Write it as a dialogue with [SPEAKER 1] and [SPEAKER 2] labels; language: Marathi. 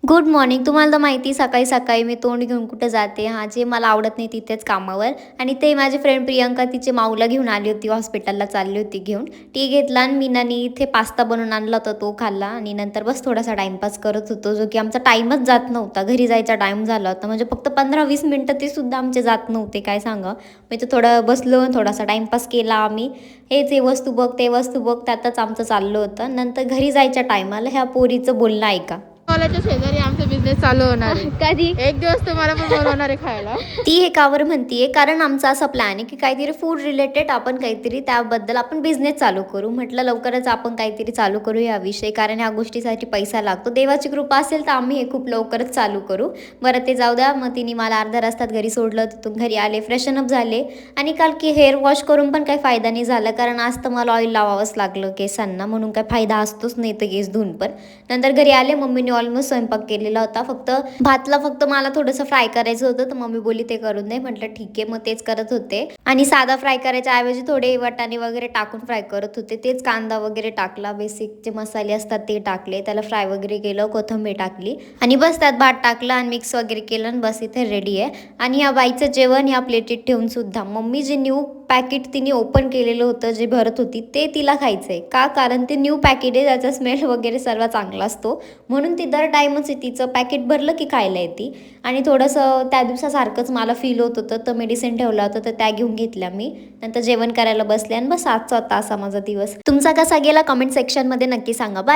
[SPEAKER 1] Good morning. तुम्हाला तर माहिती सकाळी सकाळी मी तोंड घेऊन कुठे जाते, हां, जे मला आवडत नाही तिथेच कामावर. आणि ते माझी फ्रेंड प्रियंका तिचे माऊला घेऊन आली होती, हॉस्पिटलला चालली होती घेऊन. ती घेतला आणि मीनानी इथे पास्ता बनवून आणला होता, तो खाल्ला आणि नंतर बस थोडासा टाईमपास करत होतो, जो की आमचा टाईमच जात नव्हता. घरी जायचा टाईम झाला होता, म्हणजे फक्त 15-20 मिनटं ते सुद्धा आमचे जात नव्हते, काय सांगा. मी तर थोडं बसलो, थोडासा टाईमपास केला आम्ही. हेच हे वस्तू बघ, ते वस्तू बघ, त्यातच आमचं चाललं होतं. नंतर घरी जायच्या टायमाला ह्या पोरीचं बोलणं ऐका.
[SPEAKER 2] कॉलेजच्या शेजारी आमचा बिझनेस चालू होणार आहे.
[SPEAKER 1] कधी?
[SPEAKER 2] एक दिवस तुम्हाला पण बोलवणार आहे खायला.
[SPEAKER 1] ती हे कावर म्हणतीये, कारण आमचा असा प्लॅन आहे की काहीतरी फूड रिलेटेड आपण काहीतरी त्याबद्दल आपण बिझनेस चालू करू. म्हटलं लवकरच आपण काहीतरी चालू करू या विषयी, कारण ह्या गोष्टीसाठी पैसा लागतो. देवाची कृपा असेल तर आम्ही हे खूप लवकरच चालू करू. बरं ते जाऊ द्या. मग तिने मला अर्ध्या रस्त्यात घरी सोडलं, तिथून घरी आले, फ्रेशनअप झाले आणि काल की हेअर वॉश करून पण काही फायदा नाही झाला, कारण आज तर मला ऑइल लावावंच लागलं केसांना, म्हणून काही फायदा असतोच नाही तर केस धुवून पण. नंतर घरी आले, मम्मीने ऑलमोस्ट स्वयंपाक केलेला होता, फक्त भातला फक्त मला थोडंसं फ्राय करायचं होतं, तर मम्मी बोलली ते करून दे. म्हटलं ठीक आहे, मग तेच करत होते. आणि साधा फ्राय करायच्या ऐवजी थोडे वाटाणे वगैरे टाकून फ्राय करत होते. तेच कांदा वगैरे टाकला, बेसिक जे मसाले असतात ते टाकले, त्याला फ्राय वगैरे केलं, कोथिंबीर टाकली आणि बस त्यात भात टाकला आणि मिक्स वगैरे केलं आणि बस इथे रेडी आहे. आणि या बाईचं जेवण ह्या प्लेटीत ठेवून सुद्धा मम्मी जे न्यू पॅकेट तिने ओपन केलेलं होतं, जे भरत होती, ते तिला खायचं आहे का, कारण ते न्यू पॅकेट आहे, त्याचा स्मेल वगैरे सर्व चांगला असतो, म्हणून ती दर टाईमच तिचं पॅकेट भरलं की खायला येते. आणि थोडंसं त्या दिवसासारखंच मला फील होत होतं, तर मेडिसिन ठेवला होता, तर त्या घेऊन घेतल्या मी. नंतर जेवण करायला बसले आणि बस आजचा होता असा माझा दिवस. तुमचा कसा गेला कमेंट सेक्शनमध्ये नक्की सांगा. बाय.